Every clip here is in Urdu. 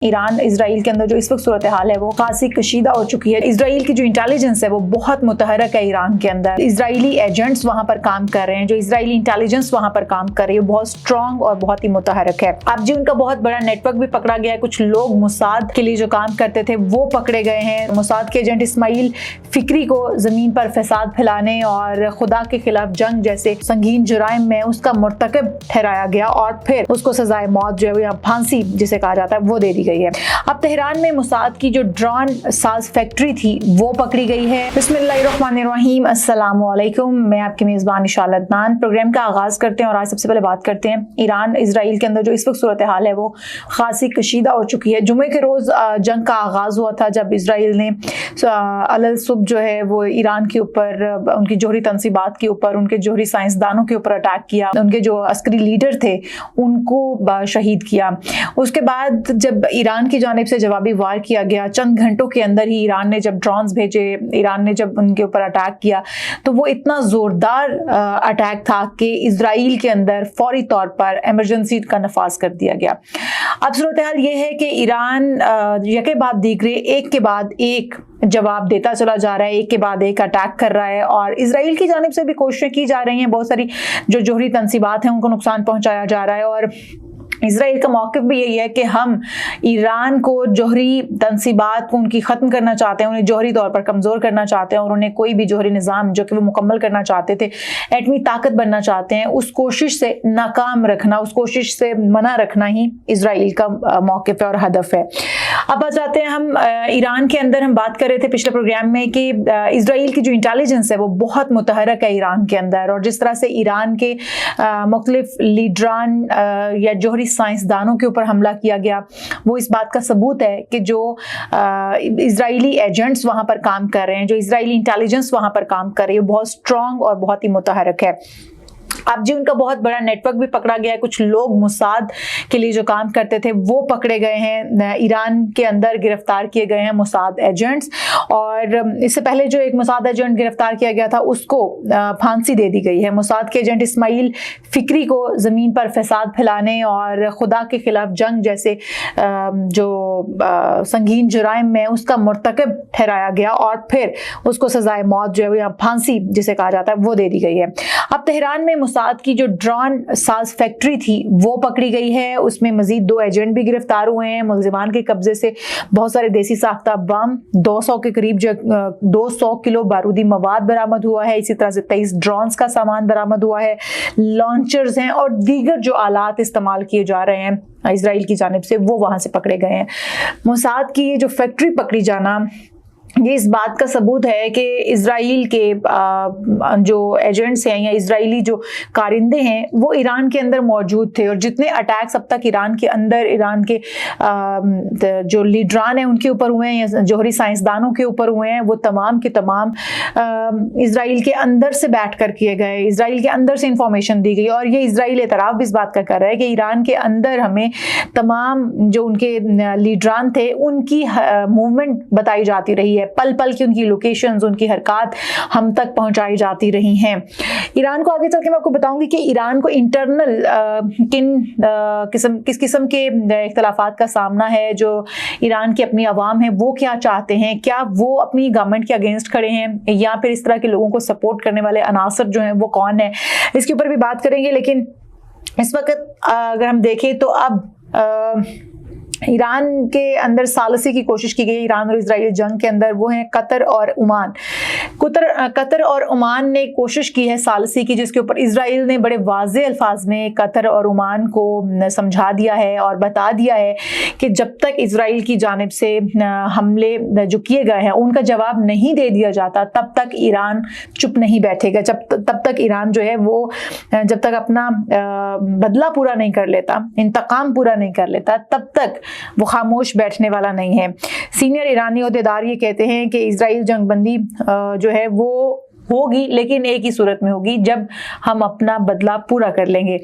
ایران اسرائیل کے اندر جو اس وقت صورتحال ہے وہ خاصی کشیدہ ہو چکی ہے۔ اسرائیل کی جو انٹیلیجنس ہے وہ بہت متحرک ہے ایران کے اندر۔ اسرائیلی ایجنٹس وہاں پر کام کر رہے ہیں، جو اسرائیلی انٹیلیجنس وہاں پر کام کر رہی ہے بہت اسٹرانگ اور بہت ہی متحرک ہے۔ اب جی ان کا بہت بڑا نیٹ ورک بھی پکڑا گیا ہے، کچھ لوگ موساد کے لیے جو کام کرتے تھے وہ پکڑے گئے ہیں۔ موساد کے ایجنٹ اسماعیل فکری کو زمین پر فساد پھیلانے اور خدا کے خلاف جنگ جیسے سنگین جرائم میں اس کا مرتکب ٹھہرایا گیا اور پھر اس کو سزائے موت جو ہے یا پھانسی جسے کہا جاتا ہے وہ دے دی گئی ہے۔ اب تہران میں موساد کی جو ڈرون ساز فیکٹری تھی وہ پکڑی گئی ہے۔ بسم اللہ الرحمن الرحیم، السلام علیکم، میں آپ کی میزبان انشاءاللہ عدنان۔ پروگرام کا آغاز کرتے ہیں اور آج سب سے پہلے بات کرتے ہیں ایران اسرائیل کے اندر جو اس وقت صورتحال ہے وہ خاصی کشیدہ ہو چکی ہے۔ جمعے کے روز جنگ کا آغاز ہوا تھا جب اسرائیل نے الصبح جو ہے وہ ایران کے اوپر، ان کی جوہری تنصیبات کے اوپر، ان کے جوہری سائنسدانوں کے اوپر اٹیک کیا، ان کے جو عسکری لیڈر تھے ان کو شہید کیا۔ اس کے بعد جب ایران کی جانب سے جوابی وار کیا گیا، چند گھنٹوں کے اندر ہی ایران نے جب ڈرونز بھیجے، ایران نے جب ان کے اوپر اٹیک کیا تو وہ اتنا زوردار اٹیک تھا کہ اسرائیل کے اندر فوری طور پر ایمرجنسی کا نفاذ کر دیا گیا۔ اب صورتحال یہ ہے کہ ایران یکے بعد دیگرے ایک کے بعد ایک جواب دیتا چلا جا رہا ہے، ایک کے بعد ایک اٹیک کر رہا ہے، اور اسرائیل کی جانب سے بھی کوششیں کی جا رہی ہیں، بہت ساری جو جوہری تنصیبات ہیں ان کو نقصان پہنچایا جا رہا ہے، اور اسرائیل کا موقف بھی یہی ہے کہ ہم ایران کو جوہری تنصیبات کو ان کی ختم کرنا چاہتے ہیں، انہیں جوہری طور پر کمزور کرنا چاہتے ہیں، اور انہیں کوئی بھی جوہری نظام جو کہ وہ مکمل کرنا چاہتے تھے، ایٹمی طاقت بننا چاہتے ہیں، اس کوشش سے ناکام رکھنا، اس کوشش سے منع رکھنا ہی اسرائیل کا موقف ہے اور ہدف ہے۔ اب آ جاتے ہیں ہم ایران کے اندر، ہم بات کر رہے تھے پچھلے پروگرام میں کہ اسرائیل کی جو انٹیلیجنس ہے وہ بہت متحرک ہے ایران کے اندر، اور جس طرح سے ایران کے مختلف لیڈران یا جوہری سائنسدانوں کے اوپر حملہ کیا گیا، وہ اس بات کا ثبوت ہے کہ جو اسرائیلی ایجنٹس وہاں پر کام کر رہے ہیں، جو اسرائیلی انٹیلیجنس وہاں پر کام کر رہی ہے بہت اسٹرانگ اور بہت ہی متحرک ہے۔ اب جی ان کا بہت بڑا نیٹ ورک بھی پکڑا گیا ہے، کچھ لوگ موساد کے لیے جو کام کرتے تھے وہ پکڑے گئے ہیں، ایران کے اندر گرفتار کیے گئے ہیں موساد ایجنٹس، اور اس سے پہلے جو ایک موساد ایجنٹ گرفتار کیا گیا تھا اس کو پھانسی دے دی گئی ہے۔ موساد کے ایجنٹ اسماعیل فکری کو زمین پر فساد پھیلانے اور خدا کے خلاف جنگ جیسے جو سنگین جرائم میں اس کا مرتکب ٹھہرایا گیا اور پھر اس کو سزائے موت جو ہے یا پھانسی جسے کہا جاتا ہے وہ دے دی گئی ہے۔ اب تہران میں موساد کی جو ڈرون ساز فیکٹری تھی وہ پکڑی گئی ہے، اس میں مزید 2 ایجنٹ بھی گرفتار ہوئے ہیں۔ ملزمان کے قبضے سے بہت سارے دیسی ساختہ بم، 200 کے قریب 200 کلو بارودی مواد برآمد ہوا ہے، اسی طرح سے 23 ڈرونز کا سامان برآمد ہوا ہے، لانچرز ہیں اور دیگر جو آلات استعمال کیے جا رہے ہیں اسرائیل کی جانب سے وہ وہاں سے پکڑے گئے ہیں۔ موساد کی یہ جو فیکٹری پکڑی جانا یہ اس بات کا ثبوت ہے کہ اسرائیل کے جو ایجنٹس ہیں یا اسرائیلی جو کارندے ہیں وہ ایران کے اندر موجود تھے، اور جتنے اٹیکس اب تک ایران کے اندر ایران کے جو لیڈران ہیں ان کے اوپر ہوئے ہیں یا جوہری سائنسدانوں کے اوپر ہوئے ہیں وہ تمام کے تمام اسرائیل کے اندر سے بیٹھ کر کیے گئے، اسرائیل کے اندر سے انفارمیشن دی گئی، اور یہ اسرائیل اعتراف بھی اس بات کا کر رہا ہے کہ ایران کے اندر ہمیں تمام جو ان کے لیڈران تھے ان کی موومنٹ بتائی جاتی رہی ہے، پل پل کی ان کی لوکیشنز، ان کی حرکات ہم تک پہنچائی جاتی رہی ہیں۔ ایران کو آگے چل کے میں آپ کو بتاؤں گی کہ ایران کو انٹرنل کس قسم کے اختلافات کا سامنا ہے، جو ایران کی اپنی عوام ہیں وہ کیا چاہتے ہیں، کیا وہ اپنی گورنمنٹ کے اگینسٹ کھڑے ہیں یا پھر اس طرح کے لوگوں کو سپورٹ کرنے والے عناصر جو ہیں وہ کون ہیں، اس کے اوپر بھی بات کریں گے۔ لیکن اس وقت اگر ہم دیکھیں تو اب ایران کے اندر ثالثی کی کوشش کی گئی ایران اور اسرائیل جنگ کے اندر، وہ ہیں قطر اور عمان۔ قطر اور عمان نے کوشش کی ہے ثالثی کی، جس کے اوپر اسرائیل نے بڑے واضح الفاظ میں قطر اور عمان کو سمجھا دیا ہے اور بتا دیا ہے کہ جب تک اسرائیل کی جانب سے حملے جو کیے گئے ہیں ان کا جواب نہیں دے دیا جاتا تب تک ایران چپ نہیں بیٹھے گا، تب تک ایران جو ہے وہ جب تک اپنا بدلہ پورا نہیں کر لیتا، انتقام پورا نہیں کر لیتا، تب تک وہ خاموش بیٹھنے والا نہیں ہے۔ سینئر ایرانی عہدیدار یہ کہتے ہیں کہ اسرائیل جنگ بندی جو ہے وہ ہوگی لیکن ایک ہی صورت میں ہوگی، جب ہم اپنا بدلہ پورا کر لیں گے۔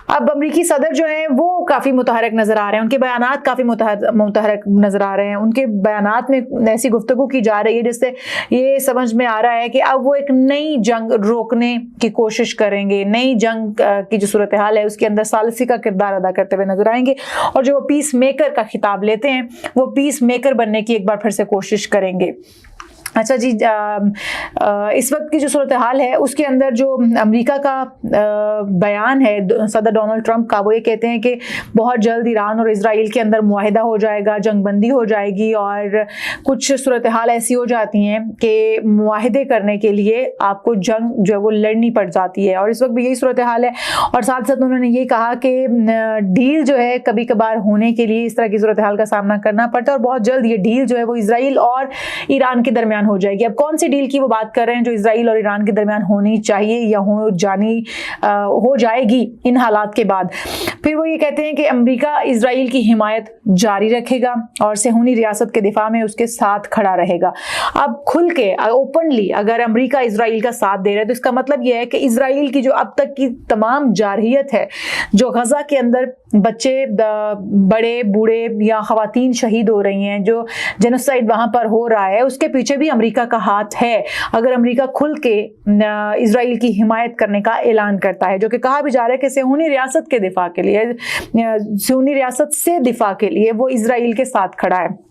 اب امریکی صدر جو ہیں وہ کافی متحرک نظر آ رہے ہیں، ان کے بیانات کافی متحرک نظر آ رہے ہیں، ان کے بیانات میں ایسی گفتگو کی جا رہی ہے جس سے یہ سمجھ میں آ رہا ہے کہ اب وہ ایک نئی جنگ روکنے کی کوشش کریں گے، نئی جنگ کی جو صورتحال ہے اس کے اندر ثالثی کا کردار ادا کرتے ہوئے نظر آئیں گے، اور جو وہ پیس میکر کا خطاب لیتے ہیں وہ پیس میکر بننے کی ایک بار پھر سے کوشش کریں گے۔ اچھا جی، اس وقت کی جو صورتحال ہے اس کے اندر جو امریکہ کا بیان ہے صدر ڈونلڈ ٹرمپ کا، وہ یہ کہتے ہیں کہ بہت جلد ایران اور اسرائیل کے اندر معاہدہ ہو جائے گا، جنگ بندی ہو جائے گی، اور کچھ صورتحال ایسی ہو جاتی ہیں کہ معاہدے کرنے کے لیے آپ کو جنگ جو ہے وہ لڑنی پڑ جاتی ہے، اور اس وقت بھی یہی صورتحال ہے۔ اور ساتھ ساتھ انہوں نے یہ کہا کہ ڈیل جو ہے کبھی کبھار ہونے کے لیے اس طرح کی صورتحال کا سامنا کرنا پڑتا ہے، اور بہت جلد یہ ڈیل جو ہے وہ اسرائیل اور ایران کے درمیان ہو جائے گی۔ اب کون سی ڈیل کی وہ بات کر رہے ہیں جو اسرائیل اور ایران کے درمیان ہونی چاہیے یا ہو جائے گی ان حالات کے بعد؟ پھر وہ یہ کہتے ہیں کہ امریکہ اسرائیل کی حمایت جاری رکھے گا اور صہیونی ریاست کے دفاع میں اس کے ساتھ کھڑا رہے گا۔ اب کھل کے اوپنلی اگر امریکہ اسرائیل کا ساتھ دے رہا ہے تو اس کا مطلب یہ ہے کہ اسرائیل کی جو اب تک کی تمام جارحیت ہے، جو غزہ کے اندر بچے، بڑے بوڑھے یا خواتین شہید ہو رہی ہیں، جو جینوسائیڈ وہاں پر ہو رہا ہے، اس کے پیچھے بھی امریکہ کا ہاتھ ہے۔ اگر امریکہ کھل کے اسرائیل کی حمایت کرنے کا اعلان کرتا ہے، جو کہ کہا بھی جا رہا ہے کہ صہیونی ریاست کے دفاع کے لیے، صہیونی ریاست سے دفاع کے لیے وہ اسرائیل کے ساتھ کھڑا ہے۔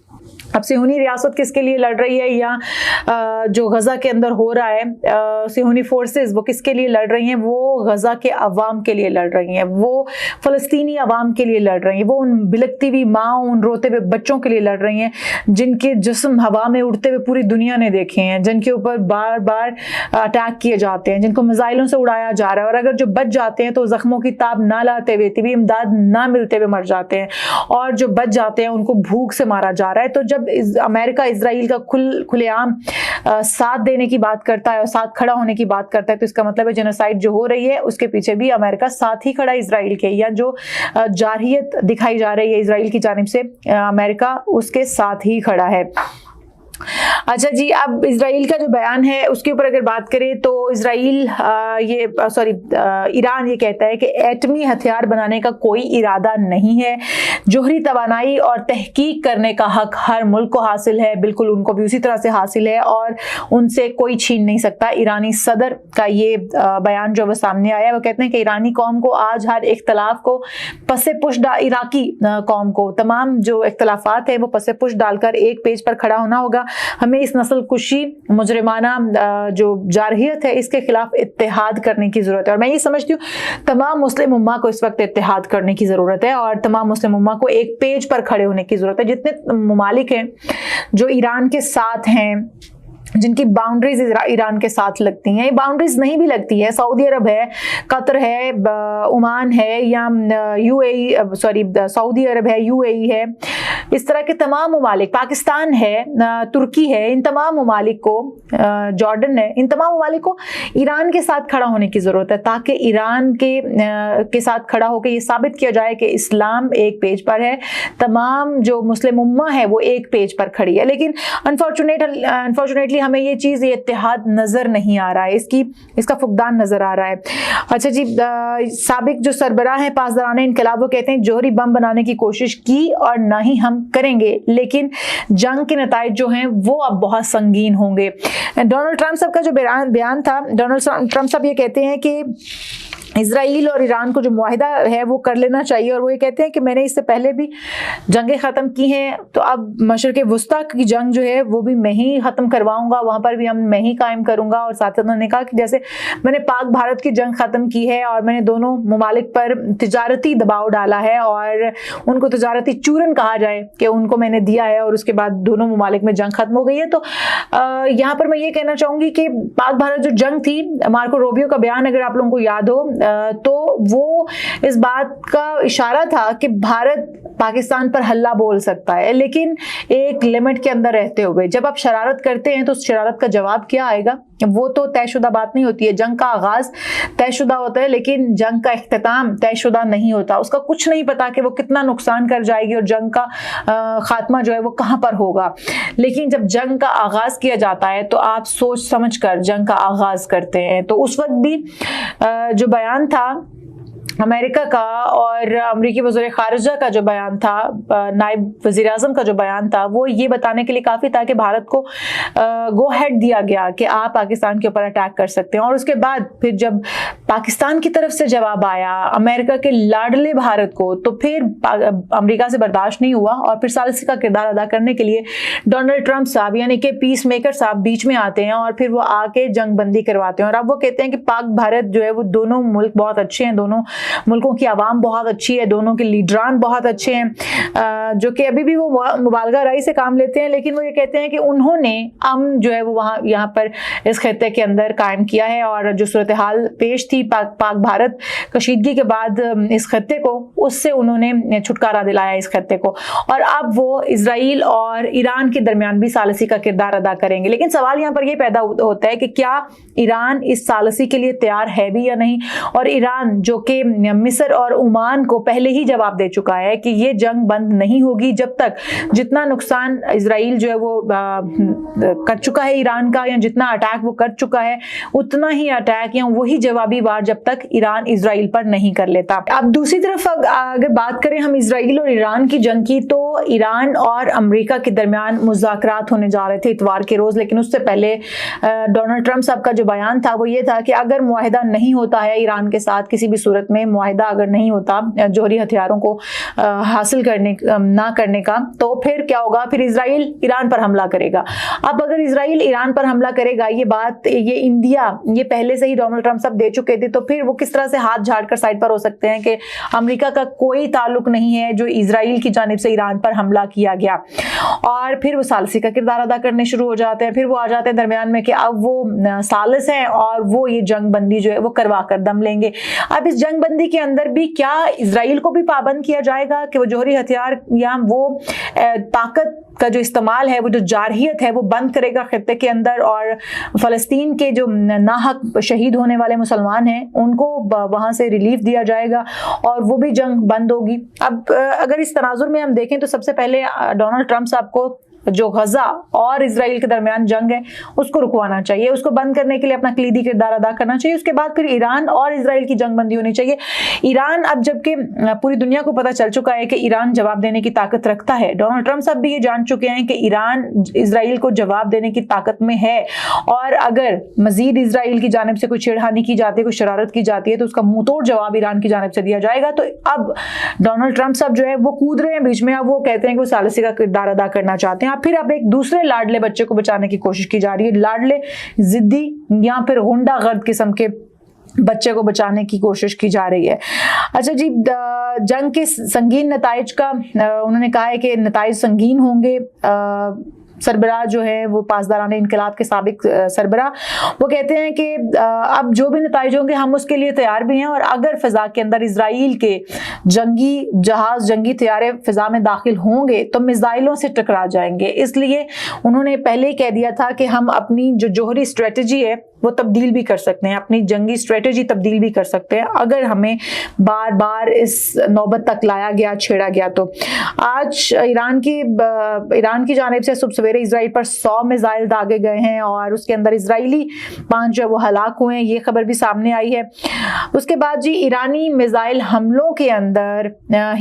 اب صہیونی ریاست کس کے لیے لڑ رہی ہے، یا جو غزہ کے اندر ہو رہا ہے صہیونی فورسز وہ کس کے لیے لڑ رہی ہیں؟ وہ غزہ کے عوام کے لیے لڑ رہی ہیں، وہ فلسطینی عوام کے لیے لڑ رہی ہیں، وہ ان بلکتی ہوئی ماں، ان روتے ہوئے بچوں کے لیے لڑ رہی ہیں جن کے جسم ہوا میں اڑتے ہوئے پوری دنیا نے دیکھے ہیں، جن کے اوپر بار بار اٹیک کیے جاتے ہیں، جن کو میزائلوں سے اڑایا جا رہا ہے، اور اگر جو بچ جاتے ہیں تو زخموں کی تاب نہ لاتے ہوئے، طبی امداد نہ ملتے ہوئے مر جاتے ہیں، اور جو بچ جاتے ہیں ان کو بھوک سے مارا جا رہا ہے۔ تو جب امریکہ اسرائیل کا کھلے عام ساتھ دینے کی بات کرتا ہے اور ساتھ کھڑا ہونے کی بات کرتا ہے، تو اس کا مطلب ہے جینوسائیڈ جو ہو رہی ہے اس کے پیچھے بھی امریکہ ساتھ ہی کھڑا ہے اسرائیل کے، یا جو جارحیت دکھائی جا رہی ہے اسرائیل کی جانب سے امریکہ اس کے ساتھ ہی کھڑا ہے۔ اچھا جی، اب اسرائیل کا جو بیان ہے اس کے اوپر اگر بات کریں تو ایران یہ کہتا ہے کہ ایٹمی ہتھیار بنانے کا کوئی ارادہ نہیں ہے، جوہری توانائی اور تحقیق کرنے کا حق ہر ملک کو حاصل ہے، بالکل ان کو بھی اسی طرح سے حاصل ہے اور ان سے کوئی چھین نہیں سکتا۔ ایرانی صدر کا یہ بیان جو وہ سامنے آیا ہے، وہ کہتے ہیں کہ ایرانی قوم کو آج ہر اختلاف کو پس پش عراقی قوم کو تمام جو اختلافات ہیں وہ پس پش ڈال کر ایک پیج پر کھڑا ہونا ہوگا۔ ہمیں اس نسل کشی مجرمانہ جو جارحیت ہے اس کے خلاف اتحاد کرنے کی ضرورت ہے، اور میں یہ سمجھتی ہوں تمام مسلم امہ کو اس وقت اتحاد کرنے کی ضرورت ہے، اور تمام مسلم امہ کو ایک پیج پر کھڑے ہونے کی ضرورت ہے۔ جتنے ممالک ہیں جو ایران کے ساتھ ہیں، جن کی باؤنڈریز ایران کے ساتھ لگتی ہیں، یہ باؤنڈریز نہیں بھی لگتی ہے، سعودی عرب ہے، قطر ہے، عمان ہے، یا سعودی عرب ہے، UAE ہے، اس طرح کے تمام ممالک، پاکستان ہے، ترکی ہے، ان تمام ممالک کو، جارڈن ہے، ان تمام ممالک کو ایران کے ساتھ کھڑا ہونے کی ضرورت ہے، تاکہ ایران کے ساتھ کھڑا ہو کے یہ ثابت کیا جائے کہ اسلام ایک پیج پر ہے، تمام جو مسلم امہ ہے وہ ایک پیج پر کھڑی ہے۔ لیکن انفارچونیٹلی ہمیں یہ چیز، یہ اتحاد نظر نہیں آ رہا ہے، اس کا فقدان نظر آ رہا ہے۔ اچھا جی، سابق جو سربراہ ہیں پاسداران انقلاب، وہ کہتے ہیں جوہری بم بنانے کی کوشش کی اور نہ ہی ہم کریں گے، لیکن جنگ کے نتائج جو ہیں وہ اب بہت سنگین ہوں گے۔ ڈونلڈ ٹرمپ صاحب کا جو بیان تھا، ڈونلڈ ٹرمپ صاحب یہ کہتے ہیں کہ اسرائیل اور ایران کو جو معاہدہ ہے وہ کر لینا چاہیے، اور وہ یہ کہتے ہیں کہ میں نے اس سے پہلے بھی جنگیں ختم کی ہیں، تو اب مشرق وسطیٰ کی جنگ جو ہے وہ بھی میں ہی ختم کرواؤں گا، وہاں پر بھی میں ہی قائم کروں گا۔ اور ساتھ انہوں نے کہا کہ جیسے میں نے پاک بھارت کی جنگ ختم کی ہے اور میں نے دونوں ممالک پر تجارتی دباؤ ڈالا ہے اور ان کو تجارتی چورن کہا جائے کہ ان کو میں نے دیا ہے، اور اس کے بعد دونوں ممالک میں جنگ ختم ہو گئی ہے، تو یہاں پر میں یہ کہنا چاہوں گی کہ پاک بھارت جو جنگ تھی، مارکو روبیو کا بیان اگر آپ لوگوں کو یاد ہو تو وہ اس بات کا اشارہ تھا کہ بھارت پاکستان پر ہلا بول سکتا ہے، لیکن ایک لمٹ کے اندر رہتے ہوئے. جب آپ شرارت کرتے ہیں تو اس شرارت کا جواب کیا آئے گا؟ وہ تو طے شدہ بات نہیں ہوتی ہے. جنگ کا آغاز طے شدہ ہوتا ہے لیکن جنگ کا اختتام طے شدہ نہیں ہوتا. اس کا کچھ نہیں پتا کہ وہ کتنا نقصان کر جائے گی اور جنگ کا خاتمہ جو ہے وہ کہاں پر ہوگا. لیکن جب جنگ کا آغاز کیا جاتا ہے تو آپ سوچ سمجھ کر جنگ کا آغاز کرتے ہیں. تو اس وقت بھی جو بیان تھا امریکہ کا اور امریکی وزیر خارجہ کا جو بیان تھا، نائب وزیر اعظم کا جو بیان تھا، وہ یہ بتانے کے لیے کافی تھا کہ بھارت کو گو ہیڈ دیا گیا کہ آپ پاکستان کے اوپر اٹیک کر سکتے ہیں. اور اس کے بعد پھر جب پاکستان کی طرف سے جواب آیا امریکہ کے لاڈلے بھارت کو، تو پھر امریکہ سے برداشت نہیں ہوا اور پھر ثالثی کا کردار ادا کرنے کے لیے ڈونلڈ ٹرمپ صاحب یعنی کہ پیس میکر صاحب بیچ میں آتے ہیں اور پھر وہ آ کے جنگ بندی کرواتے ہیں. اور اب وہ کہتے ہیں کہ پاک بھارت جو ہے وہ دونوں ملک بہت اچھے ہیں، دونوں ملکوں کی عوام بہت اچھی ہے، دونوں کے لیڈران بہت اچھے ہیں، جو کہ ابھی بھی وہ مبالغہ رائی سے کام لیتے ہیں. لیکن وہ یہ کہتے ہیں کہ انہوں نے امن جو ہے وہ یہاں پر اس خطے کے اندر قائم کیا ہے. اور جو صورتحال پیش تھی پاک بھارت کشیدگی کے بعد اس خطے کو، اس سے انہوں نے چھٹکارا دلایا اس خطے کو. اور اب وہ اسرائیل اور ایران کے درمیان بھی ثالثی کا کردار ادا کریں گے. لیکن سوال یہاں پر یہ پیدا ہوتا ہے کہ کیا ایران اس ثالثی کے لیے تیار ہے بھی یا نہیں؟ اور ایران جو کہ مصر اور عمان کو پہلے ہی جواب دے چکا ہے کہ یہ جنگ بند نہیں ہوگی جب تک جتنا نقصان اسرائیل جو ہے وہ کر چکا ہے ایران کا، یا جتنا اٹیک وہ کر چکا ہے اتنا ہی اٹیک یا وہی جوابی وار جب تک ایران اسرائیل پر نہیں کر لیتا. اب دوسری طرف اگر بات کریں ہم اسرائیل اور ایران کی جنگ کی، تو ایران اور امریکہ کے درمیان مذاکرات ہونے جا رہے تھے اتوار کے روز. لیکن اس سے پہلے ڈونلڈ ٹرمپ صاحب کا جو بیان تھا وہ یہ تھا کہ اگر معاہدہ نہیں ہوتا ہے ایران کے ساتھ، کسی بھی صورت میں معاہدہ اگر نہیں ہوتا جوہری ہتھیاروں کو حاصل نہ کرنے کا، تو پھر کیا ہوگا؟ پھر اسرائیل ایران پر حملہ کرے گا. اب اگر اسرائیل ایران پر حملہ کرے گا، یہ انڈیا یہ پہلے سے ہی ڈونلڈ ٹرمپ صاحب دے چکے تھے، تو پھر وہ کس طرح سے ہاتھ جھاڑ کر سائڈ پر ہو سکتے ہیں کہ امریکہ کا کوئی تعلق نہیں ہے جو اسرائیل کی جانب سے ایران پر حملہ کیا گیا. اور پھر وہ ثالثی کا کردار ادا کرنے شروع ہو جاتے ہیں. پھر وہ آ جاتے ہیں درمیان میں کہ اب وہ ثالث ہیں اور وہ یہ جنگ بندی جو ہے وہ کروا کر دم لیں گے. اب اس جنگ بندی کے اندر بھی کیا اسرائیل کو بھی پابند کیا جائے گا کہ وہ جوہری ہتھیار یا وہ طاقت کا جو استعمال ہے، وہ جو جارحیت ہے وہ بند کرے گا خطے کے اندر، اور فلسطین کے جو ناحق شہید ہونے والے مسلمان ہیں ان کو وہاں سے ریلیف دیا جائے گا اور وہ بھی جنگ بند ہوگی. اب اگر اس تناظر میں ہم دیکھیں تو سب سے پہلے ڈونلڈ ٹرمپ صاحب کو جو غزہ اور اسرائیل کے درمیان جنگ ہے اس کو رکوانا چاہیے، اس کو بند کرنے کے لیے اپنا کلیدی کردار ادا کرنا چاہیے. اس کے بعد پھر ایران اور اسرائیل کی جنگ بندی ہونی چاہیے. ایران اب جبکہ پوری دنیا کو پتہ چل چکا ہے کہ ایران جواب دینے کی طاقت رکھتا ہے، ڈونلڈ ٹرمپ صاحب بھی یہ جان چکے ہیں کہ ایران اسرائیل کو جواب دینے کی طاقت میں ہے، اور اگر مزید اسرائیل کی جانب سے کوئی چھیڑخانی کی جاتی ہے، کوئی شرارت کی جاتی ہے، تو اس کا منہ توڑ جواب ایران کی جانب سے دیا جائے گا. تو اب ڈونلڈ ٹرمپ صاحب جو ہے وہ کود رہے ہیں بیچ میں. اب وہ کہتے ہیں کہ وہ ثالثی کا کردار ادا کرنا چاہتے ہیں. پھر اب ایک دوسرے لاڈلے بچے کو بچانے کی کوشش کی جا رہی ہے، لاڈلے ضدی یا پھر غنڈہ غرد قسم کے بچے کو بچانے کی کوشش کی جا رہی ہے. اچھا جی، جنگ کے سنگین نتائج کا انہوں نے کہا ہے کہ نتائج سنگین ہوں گے. سربراہ جو ہے وہ پاسداران انقلاب کے سابق سربراہ وہ کہتے ہیں کہ اب جو بھی نتائج ہوں گے ہم اس کے لیے تیار بھی ہیں، اور اگر فضا کے اندر اسرائیل کے جنگی جہاز، جنگی طیارے فضا میں داخل ہوں گے تو میزائلوں سے ٹکرا جائیں گے. اس لیے انہوں نے پہلے ہی کہہ دیا تھا کہ ہم اپنی جو جوہری اسٹریٹجی ہے وہ تبدیل بھی کر سکتے ہیں، اپنی جنگی اسٹریٹجی تبدیل بھی کر سکتے ہیں اگر ہمیں بار بار اس نوبت تک لایا گیا، چھیڑا گیا. تو آج ایران کی جانب سے صبح سویرے اسرائیل پر 100 میزائل داغے گئے ہیں اور اس کے اندر اسرائیلی 5 جو وہ ہلاک ہوئے ہیں، یہ خبر بھی سامنے آئی ہے. اس کے بعد جی ایرانی میزائل حملوں کے اندر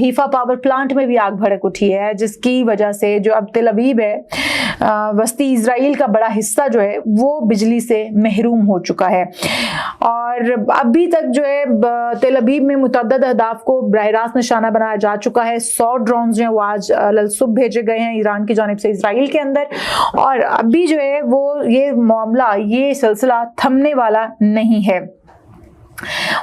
حیفا پاور پلانٹ میں بھی آگ بھڑک اٹھی ہے، جس کی وجہ سے جو اب تل ابیب ہے، وسطی اسرائیل کا بڑا حصہ جو ہے وہ بجلی سے محروم ہو چکا ہے. اور ابھی تک جو ہے تل ابیب میں متعدد اہداف کو براہ راست نشانہ بنایا جا چکا ہے. 100 ڈرونز جو ہیں وہ آج صبح بھیجے گئے ہیں ایران کی جانب سے اسرائیل کے اندر، اور ابھی جو ہے وہ یہ معاملہ، یہ سلسلہ تھمنے والا نہیں ہے.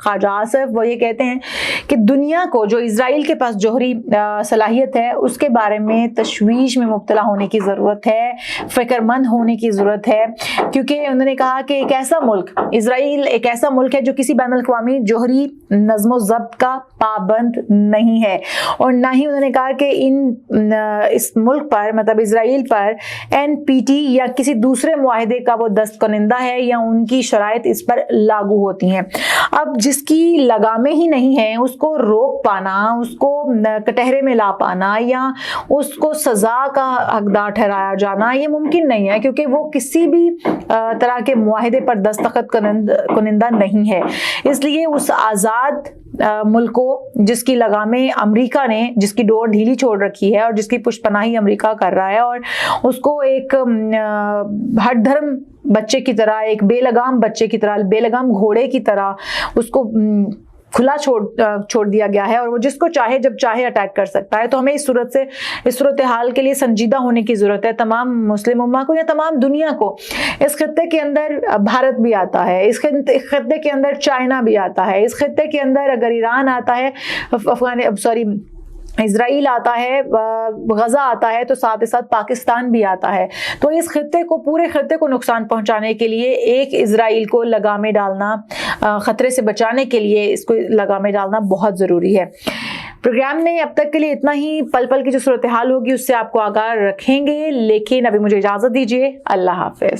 خواجہ آصف، وہ یہ کہتے ہیں کہ دنیا کو جو اسرائیل کے پاس جوہری صلاحیت ہے اس کے بارے میں تشویش میں مبتلا ہونے کی ضرورت ہے، فکر مند ہونے کی ضرورت ہے، کیونکہ انہوں نے کہا کہ ایک ایسا ملک، اسرائیل ایک ایسا ملک ہے جو کسی بین الاقوامی جوہری نظم و ضبط کا پابند نہیں ہے، اور نہ ہی انہوں نے کہا کہ اس ملک پر مطلب اسرائیل پر NPT یا کسی دوسرے معاہدے کا وہ دست کنندہ ہے یا ان کی شرائط اس پر لاگو ہوتی ہیں۔ اب جس کی لگامیں ہی نہیں ہیں اس کو روک پانا، اس کو کٹہرے میں لا پانا یا اس کو سزا کا حقدار ٹھہرایا جانا یہ ممکن نہیں ہے، کیونکہ وہ کسی بھی طرح کے معاہدے پر دستخط کنندہ نہیں ہے۔ اس لیے اس آزاد ملک کو جس کی لگامیں امریکہ نے، جس کی ڈور ڈھیلی چھوڑ رکھی ہے اور جس کی پشت پناہی امریکہ کر رہا ہے، اور اس کو ایک ہر دھرم بچے کی طرح، ایک بے لگام بچے کی طرح، بے لگام گھوڑے کی طرح اس کو کھلا چھوڑ دیا گیا ہے، اور وہ جس کو چاہے جب چاہے اٹیک کر سکتا ہے۔ تو ہمیں اس صورتحال کے لیے سنجیدہ ہونے کی ضرورت ہے، تمام مسلم امہ کو یا تمام دنیا کو۔ اس خطے کے اندر بھارت بھی آتا ہے، اس خطے کے اندر چائنا بھی آتا ہے، اس خطے کے اندر اگر ایران آتا ہے، اسرائیل آتا ہے، غزہ آتا ہے، تو ساتھ ہی ساتھ پاکستان بھی آتا ہے۔ تو اس خطے کو، پورے خطے کو نقصان پہنچانے کے لیے ایک اسرائیل کو لگامیں ڈالنا، خطرے سے بچانے کے لیے اس کو لگامیں ڈالنا بہت ضروری ہے۔ پروگرام میں اب تک کے لیے اتنا ہی، پل پل کی جو صورتحال ہوگی اس سے آپ کو آگاہ رکھیں گے، لیکن ابھی مجھے اجازت دیجیے، اللہ حافظ۔